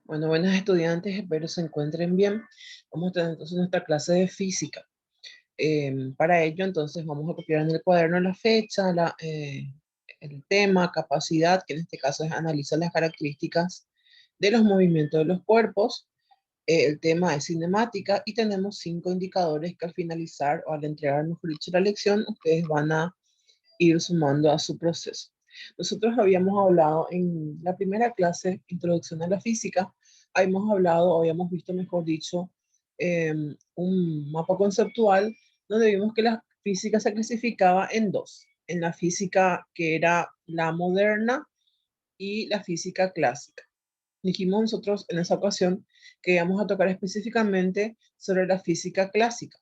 Bueno, buenas estudiantes, espero se encuentren bien. Vamos a tener entonces nuestra clase de física. Para ello, entonces, vamos a copiar en el cuaderno la fecha, el tema, capacidad, que en este caso es analizar las características de los movimientos de los cuerpos. El tema es cinemática y tenemos 5 indicadores que al finalizar o al entregar, mejor dicho, la lección, ustedes van a ir sumando a su proceso. Nosotros habíamos hablado en la primera clase, Introducción a la Física, habíamos hablado, o habíamos visto, mejor dicho, un mapa conceptual donde vimos que la física se clasificaba en dos, en la física que era la moderna y la física clásica. Dijimos nosotros en esa ocasión que íbamos a tocar específicamente sobre la física clásica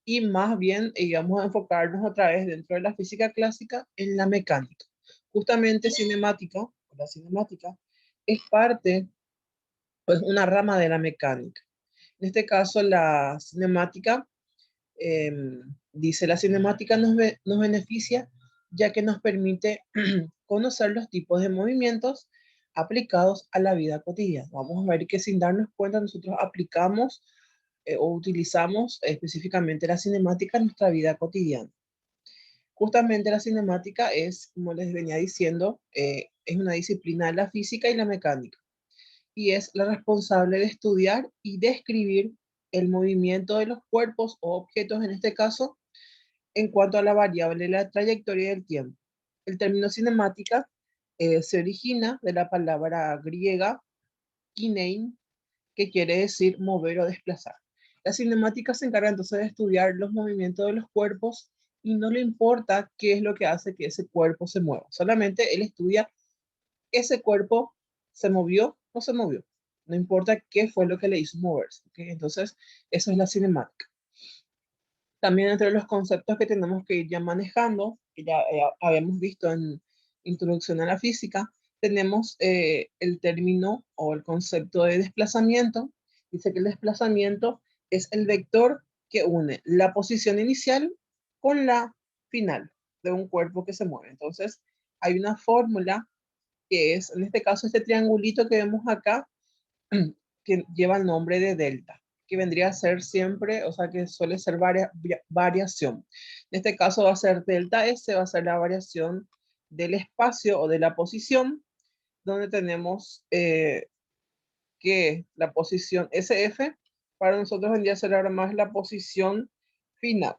y más bien íbamos a enfocarnos otra vez dentro de la física clásica en la mecánica. Justamente cinemática, la cinemática, es parte, pues una rama de la mecánica. En este caso, la cinemática, eh, dice, la cinemática nos beneficia ya que nos permite conocer los tipos de movimientos aplicados a la vida cotidiana. Vamos a ver que sin darnos cuenta nosotros aplicamos o utilizamos específicamente la cinemática en nuestra vida cotidiana. Justamente la cinemática es, como les venía diciendo, es una disciplina de la física y la mecánica y es la responsable de estudiar y describir el movimiento de los cuerpos o objetos, en este caso, en cuanto a la variable de la trayectoria del tiempo. El término cinemática se origina de la palabra griega kinein, que quiere decir mover o desplazar. La cinemática se encarga entonces de estudiar los movimientos de los cuerpos y no le importa qué es lo que hace que ese cuerpo se mueva. Solamente él estudia ese cuerpo se movió o se movió. No importa qué fue lo que le hizo moverse. ¿Okay? Entonces, eso es la cinemática. También entre los conceptos que tenemos que ir ya manejando, que ya habíamos visto en Introducción a la Física, tenemos el término o el concepto de desplazamiento. Dice que el desplazamiento es el vector que une la posición inicial con la final de un cuerpo que se mueve. Entonces, hay una fórmula que es, en este caso, este triangulito que vemos acá, que lleva el nombre de delta, que vendría a ser siempre, o sea, que suele ser variación. En este caso va a ser delta S, va a ser la variación del espacio o de la posición, donde tenemos que la posición SF, para nosotros vendría a ser ahora más la posición final.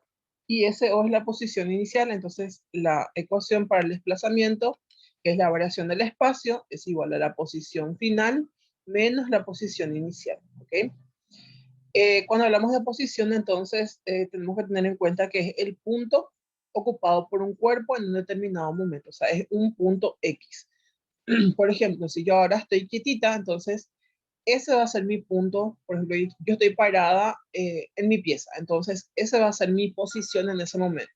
Y SO es la posición inicial, entonces la ecuación para el desplazamiento, que es la variación del espacio, es igual a la posición final menos la posición inicial. ¿Okay? Cuando hablamos de posición, entonces tenemos que tener en cuenta que es el punto ocupado por un cuerpo en un determinado momento, o sea, es un punto X. Por ejemplo, si yo ahora estoy quietita, entonces ese va a ser mi punto. Por ejemplo, yo estoy parada en mi pieza, entonces ese va a ser mi posición en ese momento.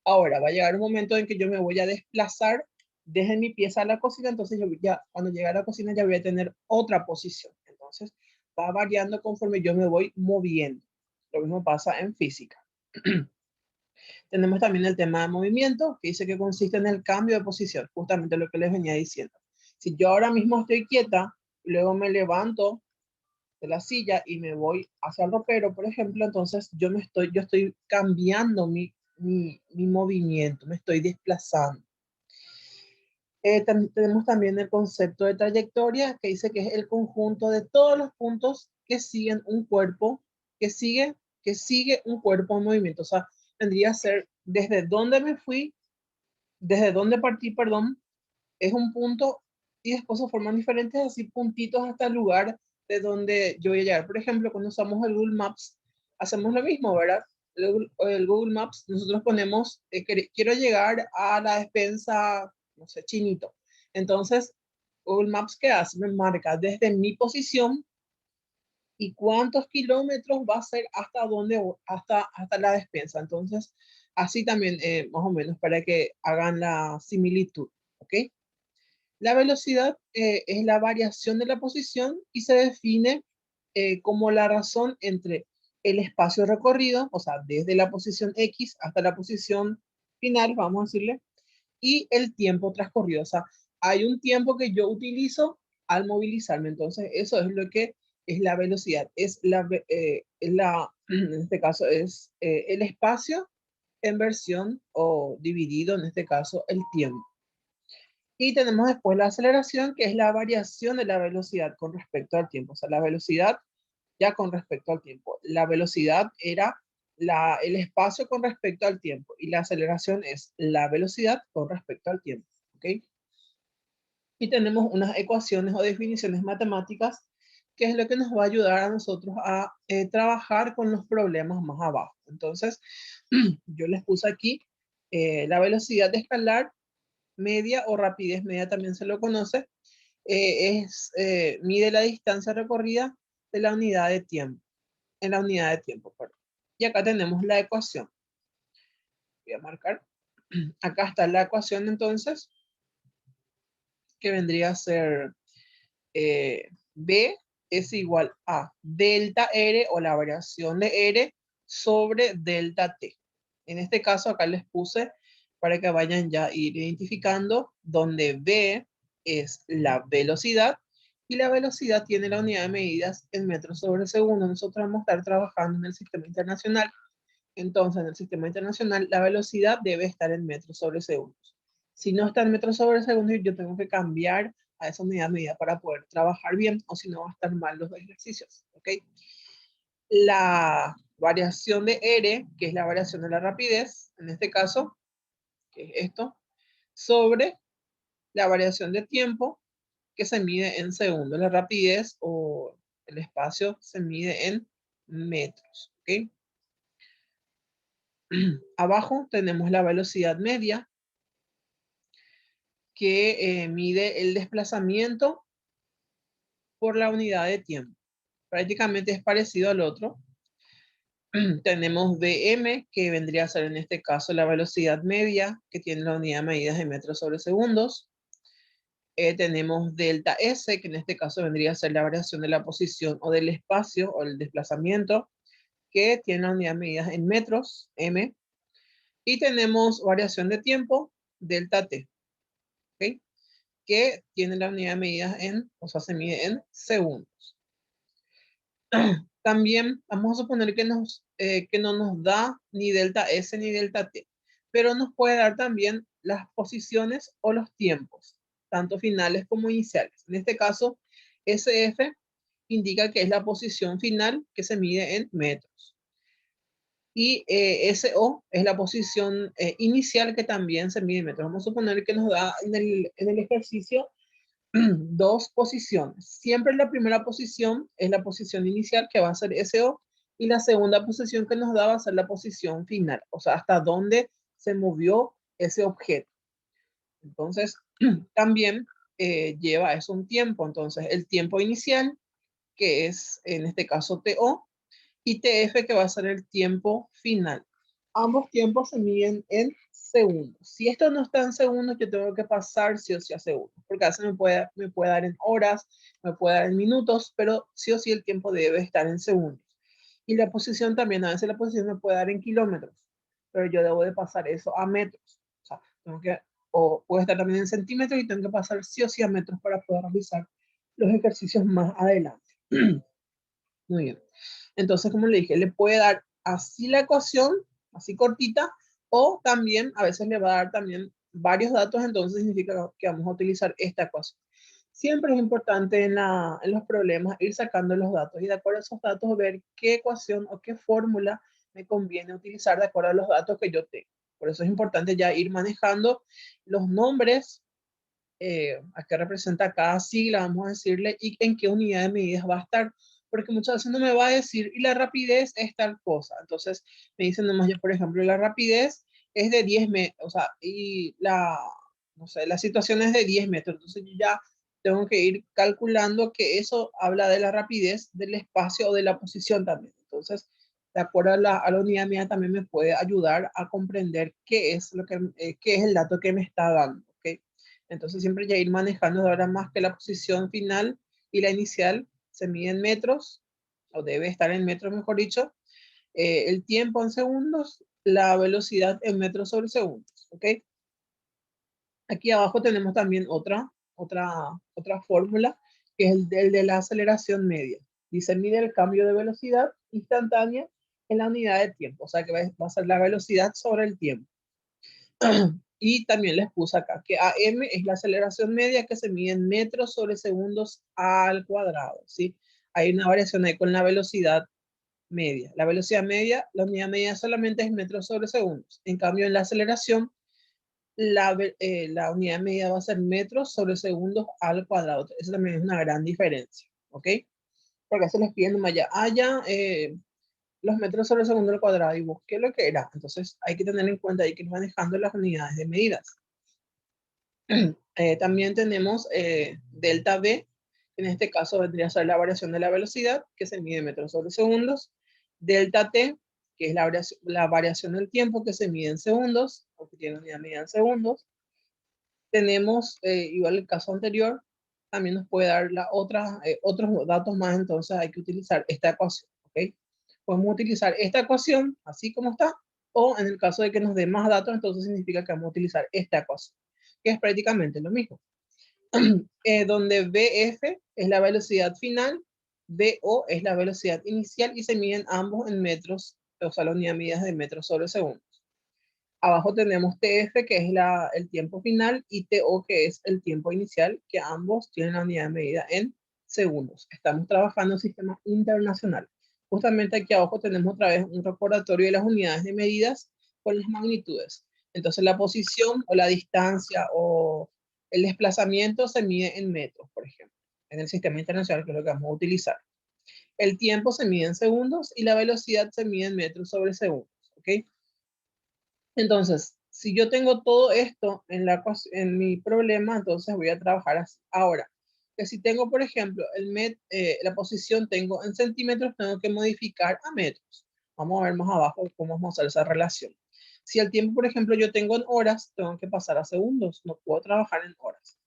Ahora va a llegar un momento en que yo me voy a desplazar desde mi pieza a la cocina, entonces yo ya, cuando llegue a la cocina ya voy a tener otra posición. Entonces va variando conforme yo me voy moviendo. Lo mismo pasa en física. Tenemos también el tema de movimiento, que dice que consiste en el cambio de posición, justamente lo que les venía diciendo. Si yo ahora mismo estoy quieta, luego me levanto de la silla y me voy hacia el ropero, por ejemplo, entonces yo estoy cambiando mi movimiento, me estoy desplazando. Tenemos también el concepto de trayectoria, que dice que es el conjunto de todos los puntos que siguen un cuerpo, que sigue un cuerpo en movimiento. O sea, tendría a ser desde donde me fui, desde donde partí, perdón, es un punto y después se forman diferentes así puntitos hasta el lugar de donde yo voy a llegar. Por ejemplo, cuando usamos el Google Maps, hacemos lo mismo, ¿verdad? El Google Maps, nosotros ponemos, quiero llegar a la despensa, no sé, Chinito. Entonces, Google Maps, ¿qué hace? Me marca desde mi posición y cuántos kilómetros va a ser hasta dónde, hasta la despensa. Entonces, así también, más o menos, para que hagan la similitud, ¿ok? La velocidad es la variación de la posición y se define como la razón entre el espacio recorrido, o sea, desde la posición X hasta la posición final, vamos a decirle, y el tiempo transcurrido. O sea, hay un tiempo que yo utilizo al movilizarme. Entonces, eso es lo que es la velocidad. En este caso, es el espacio en versión o dividido, en este caso, el tiempo. Y tenemos después la aceleración, que es la variación de la velocidad con respecto al tiempo. O sea, la velocidad ya con respecto al tiempo. La velocidad era el espacio con respecto al tiempo. Y la aceleración es la velocidad con respecto al tiempo. ¿Ok? Y tenemos unas ecuaciones o definiciones matemáticas, que es lo que nos va a ayudar a nosotros a trabajar con los problemas más abajo. Entonces, yo les puse aquí la velocidad escalar media o rapidez media, también se lo conoce, mide la distancia recorrida de la unidad de tiempo, en la unidad de tiempo, perdón. Y acá tenemos la ecuación. Voy a marcar. Acá está la ecuación entonces, que vendría a ser B es igual a delta R o la variación de R sobre delta T. En este caso acá les puse para que vayan ya ir identificando, donde B es la velocidad y la velocidad tiene la unidad de medidas en metros sobre segundo. Nosotros vamos a estar trabajando en el sistema internacional. Entonces, en el sistema internacional, la velocidad debe estar en metros sobre segundos. Si no está en metros sobre segundos, yo tengo que cambiar a esa unidad de medida para poder trabajar bien, o si no va a estar mal los ejercicios. ¿Ok? La variación de R, que es la variación de la rapidez, en este caso, que es esto, sobre la variación de tiempo, que se mide en segundos. La rapidez o el espacio se mide en metros. ¿Ok? Abajo tenemos la velocidad media, que mide el desplazamiento por la unidad de tiempo. Prácticamente es parecido al otro. Tenemos Vm, que vendría a ser en este caso la velocidad media, que tiene la unidad de medidas en metros sobre segundos. Tenemos delta S, que en este caso vendría a ser la variación de la posición o del espacio o el desplazamiento, que tiene la unidad de medidas en metros, m. Y tenemos variación de tiempo, delta T. ¿Ok? Que tiene la unidad de medidas en, o sea, se mide en segundos. También vamos a suponer que no nos da ni delta S ni delta T, pero nos puede dar también las posiciones o los tiempos, tanto finales como iniciales. En este caso, SF indica que es la posición final, que se mide en metros. Y SO es la posición inicial, que también se mide en metros. Vamos a suponer que nos da en el ejercicio dos posiciones. Siempre la primera posición es la posición inicial, que va a ser SO, y la segunda posición que nos da va a ser la posición final, o sea, hasta dónde se movió ese objeto. Entonces, también lleva eso un tiempo. Entonces, el tiempo inicial, que es en este caso TO, y TF, que va a ser el tiempo final. Ambos tiempos se miden en segundos. Si esto no está en segundos, yo tengo que pasar sí o sí a segundos, porque a veces me puede dar en horas, me puede dar en minutos, pero sí o sí el tiempo debe estar en segundos. Y la posición también, a veces la posición me puede dar en kilómetros, pero yo debo de pasar eso a metros. O sea, o puede estar también en centímetros y tengo que pasar sí o sí a metros para poder realizar los ejercicios más adelante. Muy bien. Entonces, como le dije, le puede dar así la ecuación, así cortita, o también a veces le va a dar también varios datos, entonces significa que vamos a utilizar esta ecuación. Siempre es importante en los problemas ir sacando los datos y de acuerdo a esos datos ver qué ecuación o qué fórmula me conviene utilizar de acuerdo a los datos que yo tengo. Por eso es importante ya ir manejando los nombres, a qué representa cada sigla, vamos a decirle, y en qué unidad de medidas va a estar, porque muchas veces no me va a decir, y la rapidez es tal cosa. Entonces me dicen nomás, yo por ejemplo, la rapidez es de 10 metros, o sea, y no sé, la situación es de 10 metros, entonces yo ya tengo que ir calculando que eso habla de la rapidez, del espacio o de la posición también. Entonces, de acuerdo a la unidad mía, también me puede ayudar a comprender qué es, qué es el dato que me está dando. ¿Okay? Entonces siempre ya ir manejando de ahora más que la posición final y la inicial se mide en metros, o debe estar en metros mejor dicho, el tiempo en segundos, la velocidad en metros sobre segundos, ¿ok? Aquí abajo tenemos también otra fórmula, que es el de la aceleración media. Dice, mide el cambio de velocidad instantánea en la unidad de tiempo. O sea que va a ser la velocidad sobre el tiempo. Y también les puse acá que AM es la aceleración media que se mide en metros sobre segundos al cuadrado, ¿sí? Hay una variación ahí con la velocidad media. La velocidad media, la unidad media solamente es metros sobre segundos. En cambio, en la aceleración, la unidad media va a ser metros sobre segundos al cuadrado. Eso también es una gran diferencia, ¿ok? Porque se les pide nomás ya, los metros sobre segundo al cuadrado y busqué lo que era. Entonces hay que tener en cuenta ahí que ir manejando las unidades de medidas. También tenemos delta V, que en este caso vendría a ser la variación de la velocidad, que se mide en metros sobre segundos. Delta T, que es la variación del tiempo, que se mide en segundos, o que tiene unidad medida en segundos. Tenemos, igual el caso anterior, también nos puede dar otros datos más, entonces hay que utilizar esta ecuación, ¿ok? Podemos utilizar esta ecuación así como está, o en el caso de que nos dé más datos, entonces significa que vamos a utilizar esta ecuación, que es prácticamente lo mismo. Donde BF es la velocidad final, BO es la velocidad inicial y se miden ambos en metros, o sea, la unidad de medida de metros sobre segundos. Abajo tenemos TF, que es el tiempo final, y TO, que es el tiempo inicial, que ambos tienen la unidad de medida en segundos. Estamos trabajando en sistema internacional. Justamente aquí abajo tenemos otra vez un recordatorio de las unidades de medidas con las magnitudes. Entonces la posición o la distancia o el desplazamiento se mide en metros, por ejemplo, en el sistema internacional, que es lo que vamos a utilizar. El tiempo se mide en segundos y la velocidad se mide en metros sobre segundos, ¿ok? Entonces, si yo tengo todo esto en mi problema, entonces voy a trabajar así. Ahora, que si tengo, por ejemplo, la posición tengo en centímetros, tengo que modificar a metros. Vamos a ver más abajo cómo vamos a hacer esa relación. Si el tiempo, por ejemplo, yo tengo en horas, tengo que pasar a segundos. No puedo trabajar en horas.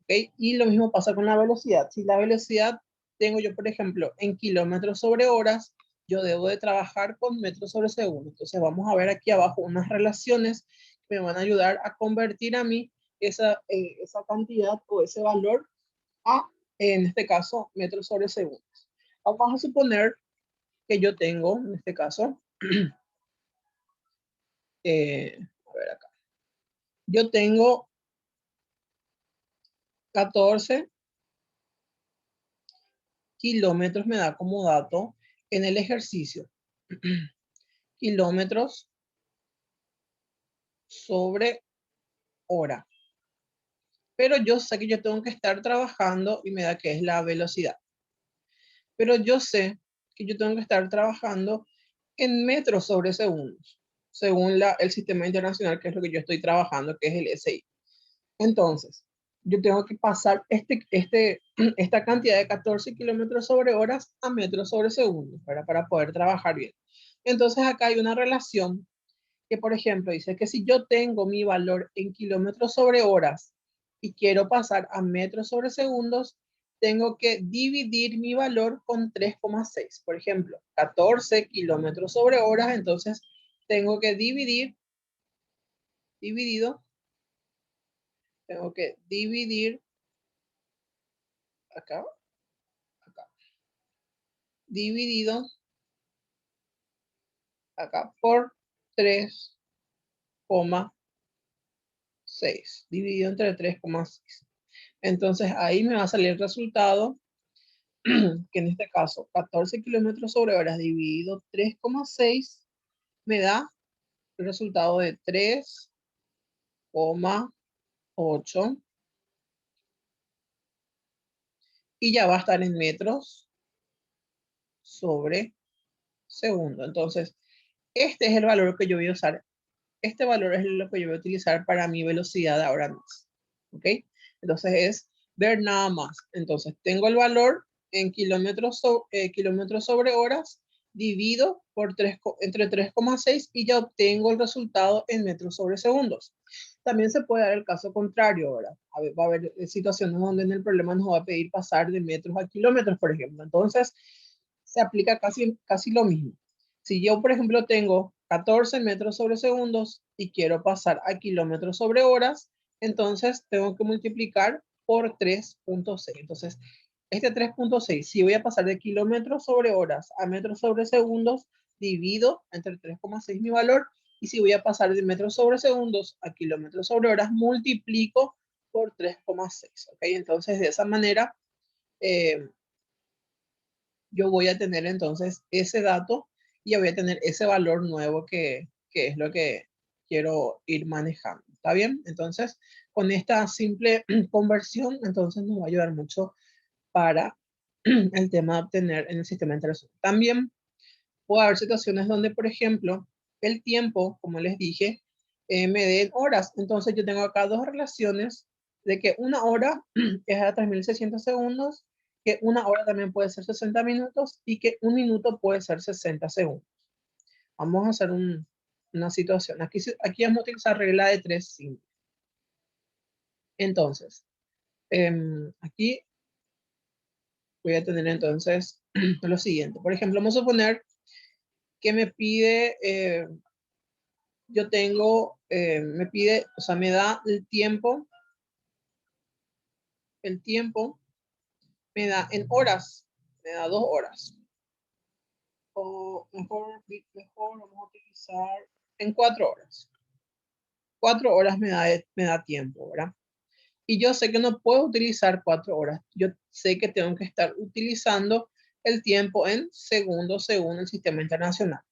¿Ok? Y lo mismo pasa con la velocidad. Si la velocidad tengo yo, por ejemplo, en kilómetros sobre horas, yo debo de trabajar con metros sobre segundo. Entonces vamos a ver aquí abajo unas relaciones que me van a ayudar a convertir a mí esa cantidad o ese valor a, en este caso, metros sobre segundos. Vamos a suponer que yo tengo, en este caso, a ver acá, yo tengo 14 kilómetros, me da como dato en el ejercicio. Kilómetros sobre hora. Pero yo sé que yo tengo que estar trabajando y me da que es la velocidad. Pero yo sé que yo tengo que estar trabajando en metros sobre segundos, según el sistema internacional, que es lo que yo estoy trabajando, que es el SI. Entonces, yo tengo que pasar esta cantidad de 14 kilómetros sobre horas a metros sobre segundos para poder trabajar bien. Entonces, acá hay una relación que, por ejemplo, dice que si yo tengo mi valor en kilómetros sobre horas y quiero pasar a metros sobre segundos, tengo que dividir mi valor con 3,6. Por ejemplo, 14 kilómetros sobre horas, entonces tengo que tengo que dividir acá, acá, dividido acá por 3,6, dividido entre 3,6. Entonces ahí me va a salir el resultado, que en este caso 14 kilómetros sobre horas dividido 3,6 me da el resultado de 3,8 y ya va a estar en metros sobre segundo. Entonces, este es el valor que yo voy a usar. Este valor es lo que yo voy a utilizar para mi velocidad ahora más. ¿Ok? Entonces es ver nada más. Entonces tengo el valor en kilómetros sobre horas, divido por entre 3,6 y ya obtengo el resultado en metros sobre segundos. También se puede dar el caso contrario, ¿verdad? Va a haber situaciones donde en el problema nos va a pedir pasar de metros a kilómetros, por ejemplo. Entonces se aplica casi lo mismo. Si yo, por ejemplo, tengo 14 metros sobre segundos y quiero pasar a kilómetros sobre horas, entonces tengo que multiplicar por 3,6. Entonces, Este 3.6, si voy a pasar de kilómetros sobre horas a metros sobre segundos, divido entre 3,6 mi valor. Y si voy a pasar de metros sobre segundos a kilómetros sobre horas, multiplico por 3,6. ¿Ok? Entonces, de esa manera, yo voy a tener entonces ese dato y ya voy a tener ese valor nuevo que es lo que quiero ir manejando. ¿Está bien? Entonces, con esta simple conversión, entonces nos va a ayudar mucho para el tema de obtener en el sistema de interacción. También puede haber situaciones donde, por ejemplo, el tiempo, como les dije, me den horas. Entonces yo tengo acá dos relaciones de que una hora es a 3.600 segundos, que una hora también puede ser 60 minutos y que un minuto puede ser 60 segundos. Vamos a hacer una situación. Aquí vamos a utilizar regla de 3 simple. Entonces, aquí voy a tener entonces lo siguiente. Por ejemplo, vamos a suponer que me pide, yo tengo, me pide, o sea, me da el tiempo me da en horas, me da 2 horas. O mejor vamos a utilizar en 4 horas. 4 horas me da tiempo, ¿verdad? Y yo sé que no puedo utilizar 4 horas. Yo sé que tengo que estar utilizando el tiempo en segundos según el sistema internacional.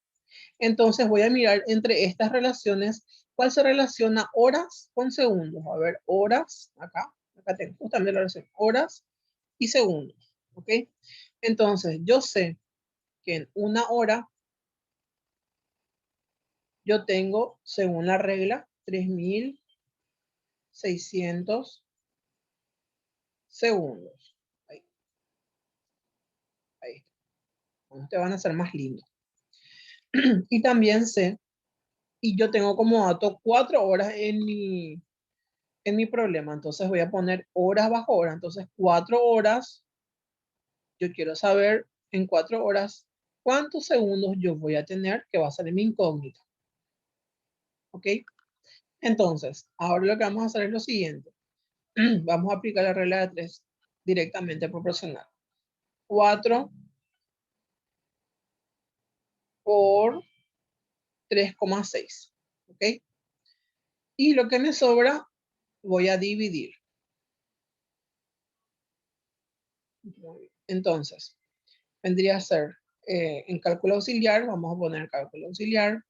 Entonces voy a mirar entre estas relaciones cuál se relaciona horas con segundos. A ver, horas, acá tengo justamente la relación, horas y segundos, ¿ok? Entonces yo sé que en una hora yo tengo, según la regla, 3.600 segundos. Ahí, ahí está. Ustedes van a ser más lindos. Y también sé, y yo tengo como dato 4 horas en mi problema. Entonces voy a poner horas bajo hora. Entonces 4 horas, yo quiero saber en 4 horas cuántos segundos yo voy a tener, que va a ser mi incógnita. ¿Ok? Entonces, ahora lo que vamos a hacer es lo siguiente. Vamos a aplicar la regla de 3 directamente proporcional. 4 por 3,6. ¿Ok? Y lo que me sobra voy a dividir. Entonces, vendría a ser en cálculo auxiliar, vamos a poner cálculo auxiliar,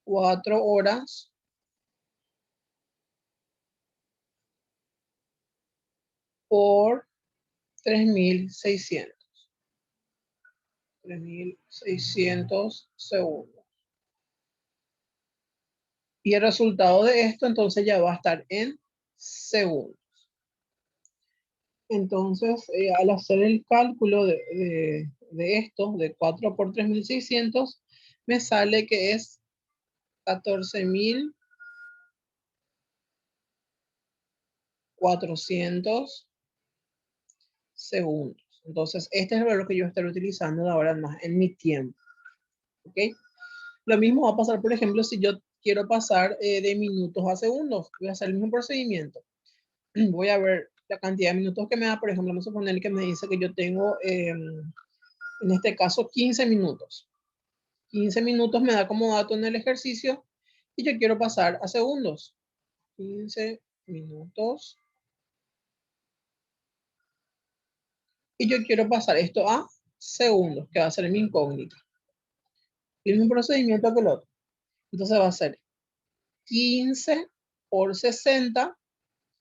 4 horas por 3.600. 3.600 segundos. Y el resultado de esto entonces ya va a estar en segundos. Entonces, al hacer el cálculo de esto, de 4 por 3.600, me sale que es 14.400 segundos. Entonces, este es el valor que yo estaré utilizando de ahora en más en mi tiempo. ¿Ok? Lo mismo va a pasar, por ejemplo, si yo quiero pasar de minutos a segundos. Voy a hacer el mismo procedimiento. Voy a ver la cantidad de minutos que me da. Por ejemplo, vamos a suponer que me dice que yo tengo, en este caso, 15 minutos. 15 minutos me da como dato en el ejercicio y yo quiero pasar a segundos. 15 minutos. Y yo quiero pasar esto a segundos, que va a ser mi incógnita. El mismo procedimiento que el otro. Entonces va a ser 15 por 60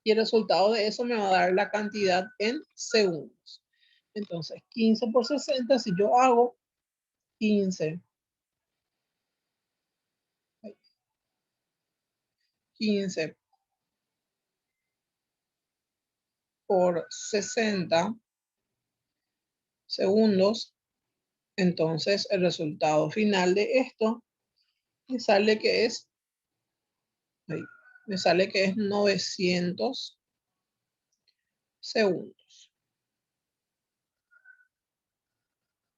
y el resultado de eso me va a dar la cantidad en segundos. Entonces, 15 por 60, si yo hago 15 por 60 segundos, entonces el resultado final de esto me sale que es, me sale que es 900 segundos.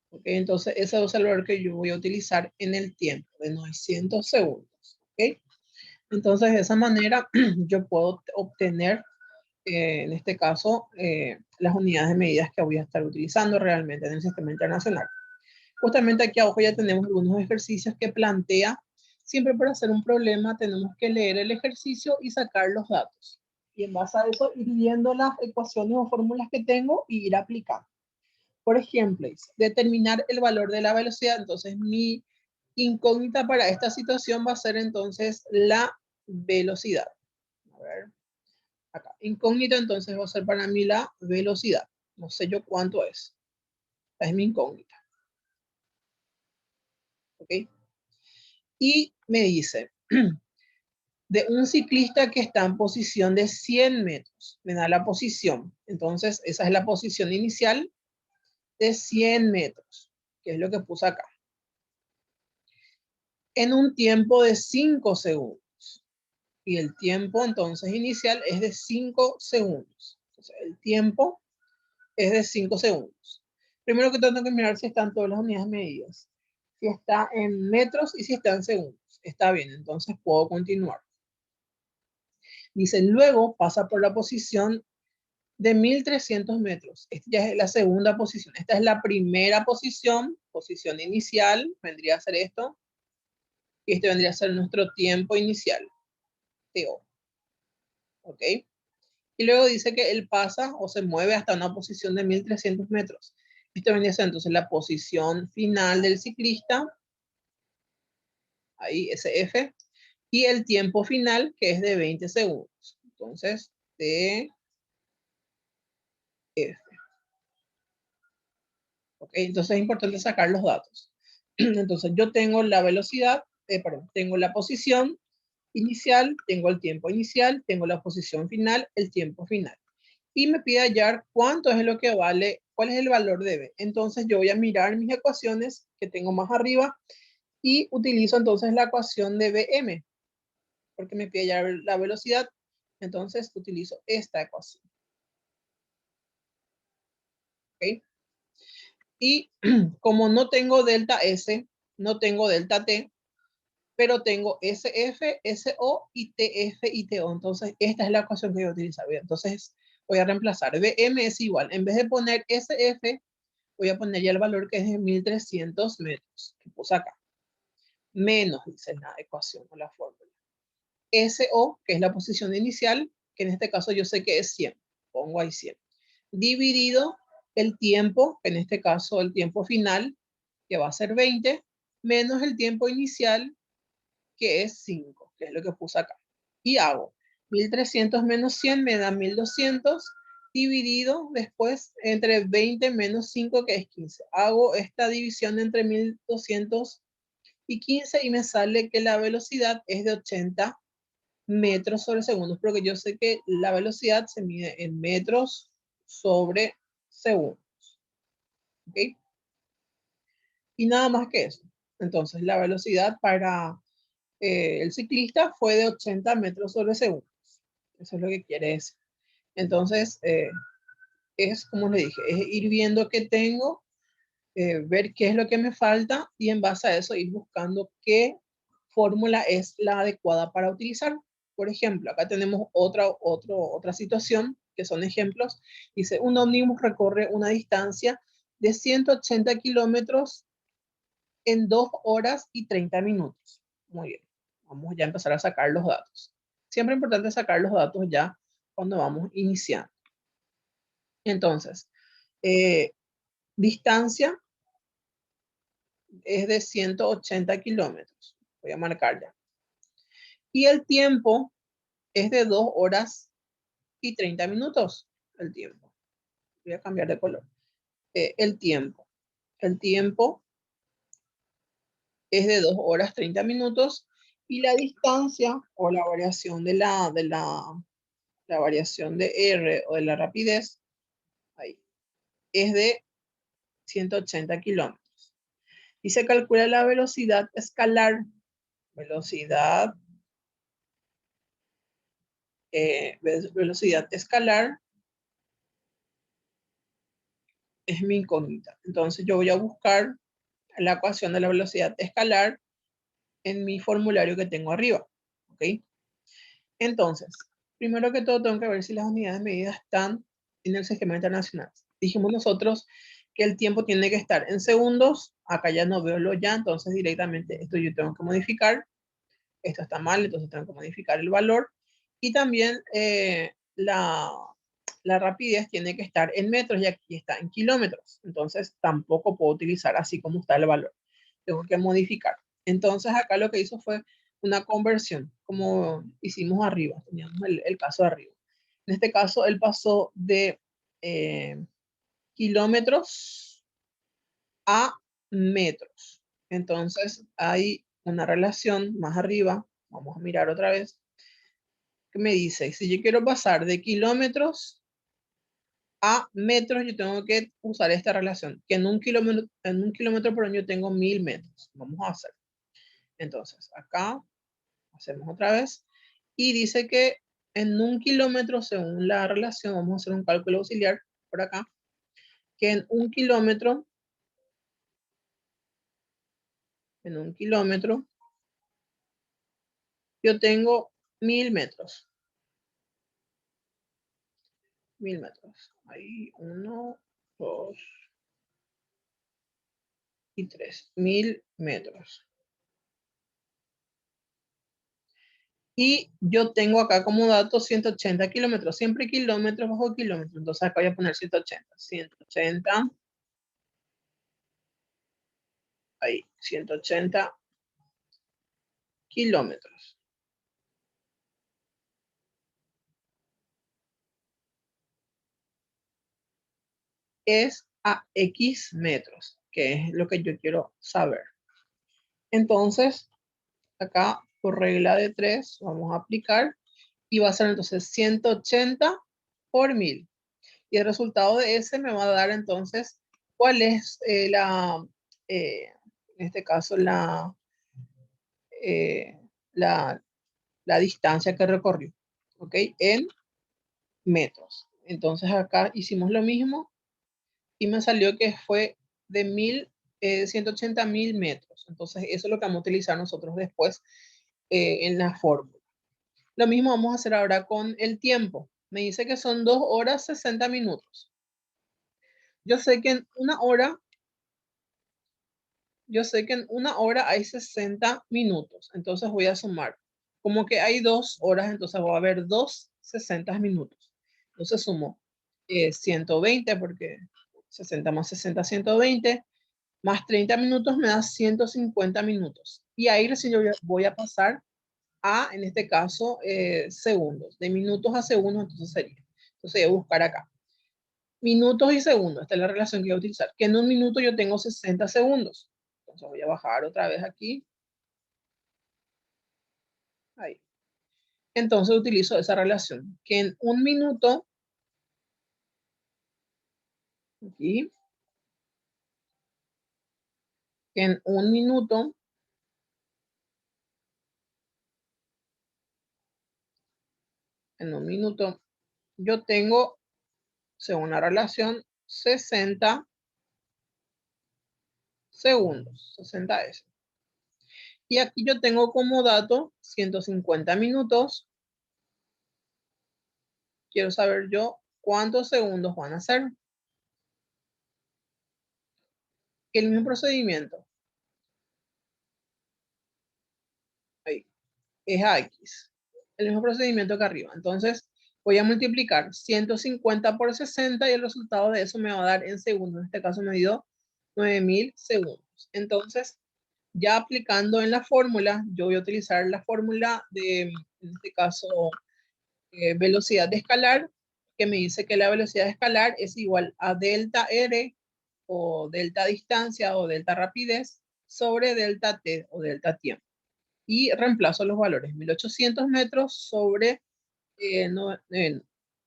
¿Okay? Entonces ese es el valor que yo voy a utilizar en el tiempo de 900 segundos. ¿Okay? Entonces de esa manera yo puedo obtener en este caso, las unidades de medidas que voy a estar utilizando realmente en el sistema internacional. Justamente aquí abajo ya tenemos algunos ejercicios que plantea. Siempre para hacer un problema tenemos que leer el ejercicio y sacar los datos. Y en base a eso ir viendo las ecuaciones o fórmulas que tengo y ir aplicando. Por ejemplo, determinar el valor de la velocidad. Entonces mi incógnita para esta situación va a ser entonces la velocidad. A ver, acá. Incógnita entonces va a ser para mí la velocidad. No sé yo cuánto es. Esta es mi incógnita. ¿Ok? Y me dice, de un ciclista que está en posición de 100 metros. Me da la posición. Entonces, esa es la posición inicial de 100 metros, que es lo que puse acá. En un tiempo de 5 segundos. Y el tiempo, entonces, inicial es de 5 segundos. Entonces, el tiempo es de 5 segundos. Primero que tengo que mirar si están todas las unidades medidas. Si está en metros y si está en segundos. Está bien, entonces puedo continuar. Dice, luego pasa por la posición de 1300 metros. Esta ya es la segunda posición. Esta es la primera posición, posición inicial, vendría a ser esto. Y este vendría a ser nuestro tiempo inicial, TO. ¿Ok? Y luego dice que él pasa o se mueve hasta una posición de 1300 metros. Esto vendría a ser entonces la posición final del ciclista. Ahí, SF. Y el tiempo final, que es de 20 segundos. Entonces, TF. ¿Okay? Entonces es importante sacar los datos. Entonces yo tengo la velocidad, perdón, tengo la posición inicial, tengo el tiempo inicial, tengo la posición final, el tiempo final. Y me pide hallar cuánto es lo que vale, cuál es el valor de B. Entonces yo voy a mirar mis ecuaciones que tengo más arriba y utilizo entonces la ecuación de BM, porque me pide hallar la velocidad. Entonces utilizo esta ecuación. ¿Okay? Y como no tengo delta S, no tengo delta T, pero tengo SF, SO y TF y TO. Entonces, esta es la ecuación que voy a utilizar. Entonces, voy a reemplazar. BM es igual. En vez de poner SF, voy a poner ya el valor que es de 1300 metros, que puse acá. Menos, dice la ecuación o la fórmula. SO, que es la posición inicial, que en este caso yo sé que es 100. Pongo ahí 100. Dividido el tiempo, que en este caso el tiempo final, que va a ser 20, menos el tiempo inicial, que es 5, que es lo que puse acá. Y hago 1300 menos 100 me da 1200, dividido después entre 20 menos 5, que es 15. Hago esta división entre 1200 y 15 y me sale que la velocidad es de 80 metros sobre segundos, porque yo sé que la velocidad se mide en metros sobre segundos. ¿Ok? Y nada más que eso. Entonces, la velocidad para el ciclista fue de 80 metros sobre segundos. Eso es lo que quiere decir. Entonces, es como le dije, es ir viendo qué tengo, ver qué es lo que me falta y en base a eso ir buscando qué fórmula es la adecuada para utilizar. Por ejemplo, acá tenemos otra situación que son ejemplos. Dice, un ómnibus recorre una distancia de 180 kilómetros en 2 horas y 30 minutos. Muy bien. Vamos ya a empezar a sacar los datos. Siempre es importante sacar los datos ya cuando vamos iniciando. Entonces, distancia es de 180 kilómetros. Voy a marcar ya. Y el tiempo es de 2 horas y 30 minutos. El tiempo. Voy a cambiar de color. El tiempo. El tiempo es de 2 horas 30 minutos. Y la distancia o la variación de la variación de R o de la rapidez, ahí, es de 180 kilómetros. Y se calcula la velocidad escalar. Velocidad escalar es mi incógnita. Entonces yo voy a buscar la ecuación de la velocidad escalar en mi formulario que tengo arriba. ¿Ok? Entonces, Primero que todo, tengo que ver si las unidades medidas están en el sistema internacional. Dijimos nosotros que el tiempo tiene que estar en segundos. Acá ya no veo lo ya, entonces directamente esto yo tengo que modificar. Esto está mal, entonces tengo que modificar el valor. Y también la rapidez tiene que estar en metros y aquí está en kilómetros. Entonces tampoco puedo utilizar así como está el valor. Tengo que modificar. Entonces acá lo que hizo fue una conversión, como hicimos arriba. Teníamos el caso de arriba. En este caso, él pasó de kilómetros a metros. Entonces hay una relación más arriba. Vamos a mirar otra vez. Que me dice, si yo quiero pasar de kilómetros a metros, yo tengo que usar esta relación, que en un kilómetro por año yo tengo 1000 metros. Vamos a hacer. Entonces, acá hacemos otra vez. Y dice que en un kilómetro, según la relación, vamos a hacer un cálculo auxiliar por acá, que en un kilómetro, yo tengo 1000 metros. 1000 metros. Ahí, 1, 2 y 3. 1000 metros. Y yo tengo acá como dato 180 kilómetros. Siempre kilómetros bajo kilómetros. Entonces acá voy a poner 180. 180. Ahí, 180 kilómetros. Es a X metros, que es lo que yo quiero saber. Entonces, acá por regla de 3 vamos a aplicar y va a ser entonces 180 por 1000. Y el resultado de ese me va a dar entonces cuál es en este caso, eh, la, la distancia que recorrió, ¿ok? En metros. Entonces acá hicimos lo mismo y me salió que fue de 180.000 metros. Entonces eso es lo que vamos a utilizar nosotros después en la fórmula. Lo mismo vamos a hacer ahora con el tiempo. Me dice que son 2 horas 60 minutos. Yo sé que en una hora, hay 60 minutos. Entonces voy a sumar. Como que hay 2 horas, entonces voy a ver 2 60 minutos. Entonces sumo 120 porque 60 más 60, 120 más 30 minutos me da 150 minutos. Y ahí recién yo voy a pasar a, en este caso, segundos. De minutos a segundos, entonces sería. Entonces voy a buscar acá. Minutos y segundos. Esta es la relación que voy a utilizar. Que en un minuto yo tengo 60 segundos. Entonces voy a bajar otra vez aquí. Ahí. Entonces utilizo esa relación. Que en un minuto, aquí, que en un minuto, yo tengo, según la relación, 60 segundos. 60 es. Y aquí yo tengo como dato 150 minutos. Quiero saber yo cuántos segundos van a ser. El mismo procedimiento. Ahí. Es a X. El mismo procedimiento que arriba. Entonces voy a multiplicar 150 por 60 y el resultado de eso me va a dar en segundos. En este caso me dio 9000 segundos. Entonces, ya aplicando en la fórmula, yo voy a utilizar la fórmula de, en este caso, velocidad de escalar, que me dice que la velocidad de escalar es igual a delta R o delta distancia o delta rapidez sobre delta T o delta tiempo. Y reemplazo los valores, 1800 metros sobre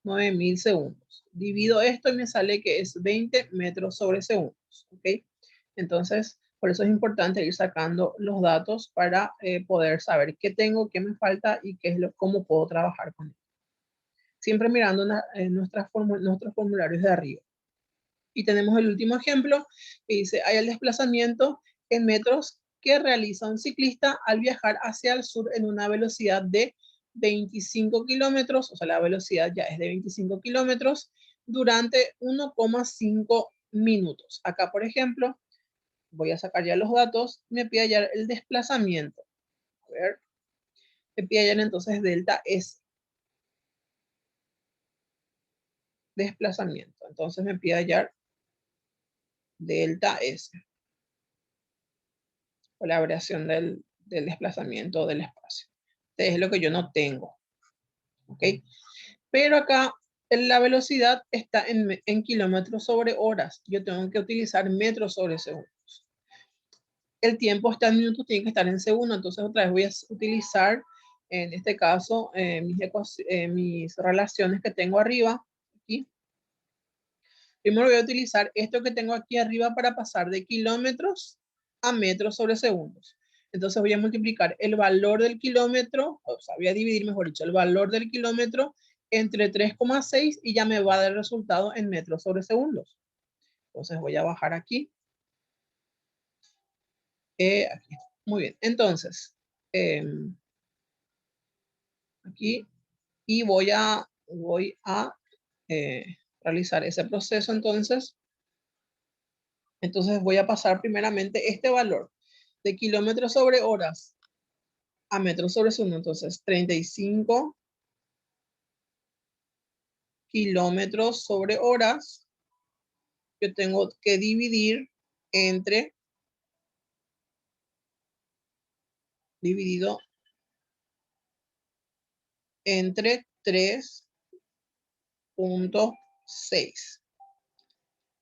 9000 segundos. Divido esto y me sale que es 20 metros sobre segundos. ¿Ok? Entonces, por eso es importante ir sacando los datos para poder saber qué tengo, qué me falta y qué es cómo puedo trabajar con él. Siempre mirando nuestros formularios de arriba. Y tenemos el último ejemplo que dice, hay el desplazamiento en metros que realiza un ciclista al viajar hacia el sur en una velocidad de 25 kilómetros, o sea, la velocidad ya es de 25 kilómetros durante 1,5 minutos. Acá, por ejemplo, voy a sacar ya los datos, me pide hallar el desplazamiento. A ver, me pide hallar entonces delta S. Desplazamiento. Entonces me pide hallar delta S. O la variación del desplazamiento del espacio. Este es lo que yo no tengo. ¿Ok? Pero acá la velocidad está en kilómetros sobre horas. Yo tengo que utilizar metros sobre segundos. El tiempo está en minutos, tiene que estar en segundos. Entonces otra vez voy a utilizar, en este caso, mis relaciones que tengo arriba. Aquí. Primero voy a utilizar esto que tengo aquí arriba para pasar de kilómetros a metros sobre segundos. Entonces voy a multiplicar el valor del kilómetro, o sea, voy a dividir, mejor dicho, el valor del kilómetro entre 3,6 y ya me va a dar el resultado en metros sobre segundos. Entonces voy a bajar aquí. Aquí. Muy bien. Entonces, aquí, y voy a realizar ese proceso entonces. Entonces voy a pasar primeramente este valor de kilómetros sobre horas a metros sobre segundo. Entonces 35 kilómetros sobre horas. Yo tengo que dividir entre, dividido entre 3,6.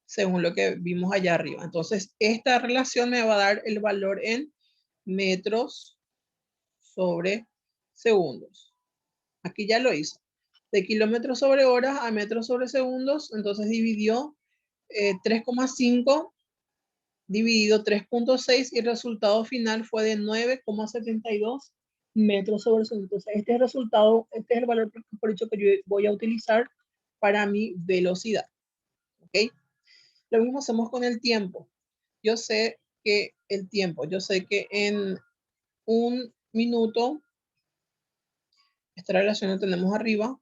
Según lo que vimos allá arriba. Entonces esta relación me va a dar el valor en metros sobre segundos. Aquí ya lo hizo. De kilómetros sobre horas a metros sobre segundos, entonces dividió 3,5 dividido 3,6 y el resultado final fue de 9,72 metros sobre segundo. Entonces este es el resultado, este es el valor por dicho que yo voy a utilizar para mi velocidad. ¿Ok? Lo mismo hacemos con el tiempo. Yo sé que el tiempo, yo sé que en un minuto, esta relación la tenemos arriba,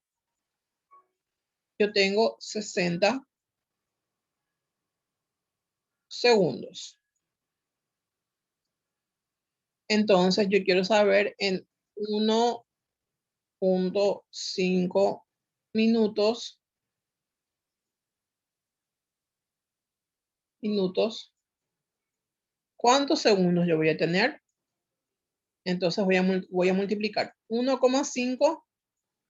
yo tengo 60 segundos. Entonces yo quiero saber en 1,5 minutos, ¿cuántos segundos yo voy a tener? Entonces voy a multiplicar 1,5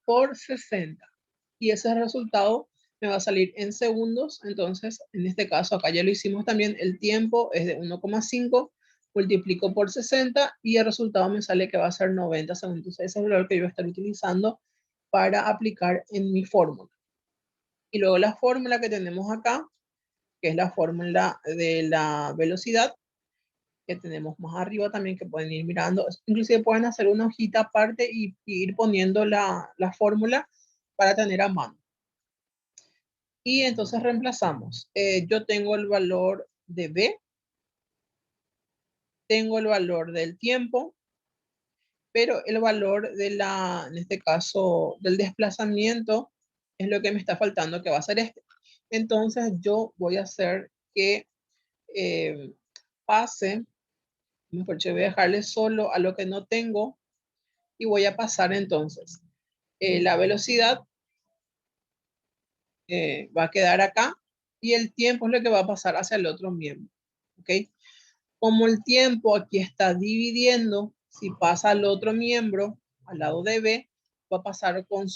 por 60. Y ese resultado me va a salir en segundos. Entonces, en este caso, acá ya lo hicimos también, el tiempo es de 1,5, multiplico por 60 y el resultado me sale que va a ser 90 segundos. Ese es el valor que yo voy a estar utilizando para aplicar en mi fórmula. Y luego la fórmula que tenemos acá, que es la fórmula de la velocidad, que tenemos más arriba también, que pueden ir mirando. Inclusive pueden hacer una hojita aparte y ir poniendo la fórmula para tener a mano. Y entonces reemplazamos. Yo tengo el valor de B, tengo el valor del tiempo, pero el valor de en este caso, del desplazamiento es lo que me está faltando, que va a ser este. Entonces yo voy a hacer que pase, mejor yo voy a dejarle solo a lo que no tengo y voy a pasar entonces. La velocidad va a quedar acá y el tiempo es lo que va a pasar hacia el otro miembro. ¿Ok? Como el tiempo aquí está dividiendo, si pasa al otro miembro, al lado de B, va a pasar con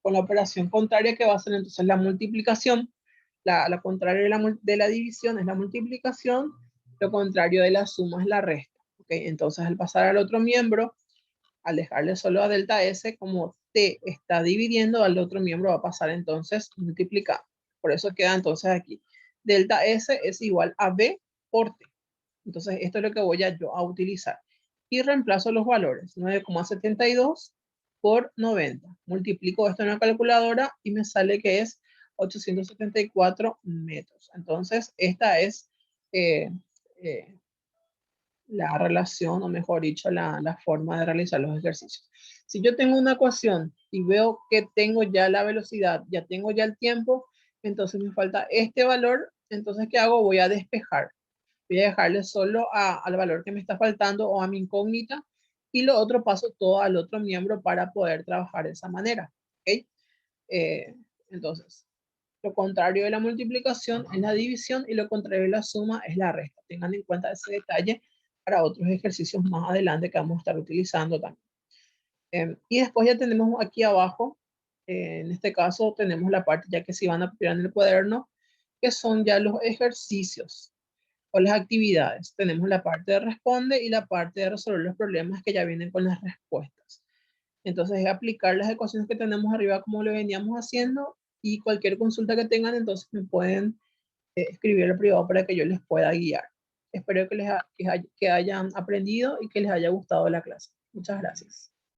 con la operación contraria que va a ser entonces la multiplicación. La contraria de la división es la multiplicación, lo contrario de la suma es la resta. ¿Okay? Entonces al pasar al otro miembro, al dejarle solo a delta S, como T está dividiendo, al otro miembro va a pasar entonces multiplicar. Por eso queda entonces aquí. Delta S es igual a B por T. Entonces esto es lo que voy yo a utilizar. Y reemplazo los valores. 9,72 por 90. Multiplico esto en la calculadora y me sale que es 874 metros. Entonces esta es la relación, o mejor dicho, la forma de realizar los ejercicios. Si yo tengo una ecuación y veo que tengo ya la velocidad, ya tengo ya el tiempo, entonces me falta este valor, entonces ¿qué hago? Voy a despejar. Voy a dejarle solo al valor que me está faltando o a mi incógnita y lo otro paso todo al otro miembro para poder trabajar de esa manera. ¿Ok? Eh, entonces, lo contrario de la multiplicación es la división y lo contrario de la suma es la resta. Tengan en cuenta ese detalle para otros ejercicios más adelante que vamos a estar utilizando también. Y después ya tenemos aquí abajo, en este caso tenemos la parte ya que se van a copiar en el cuaderno, que son ya los ejercicios o las actividades. Tenemos la parte de responde y la parte de resolver los problemas que ya vienen con las respuestas. Entonces es aplicar las ecuaciones que tenemos arriba como lo veníamos haciendo y cualquier consulta que tengan, entonces me pueden escribir al privado para que yo les pueda guiar. Espero que hayan aprendido y que les haya gustado la clase. Muchas gracias.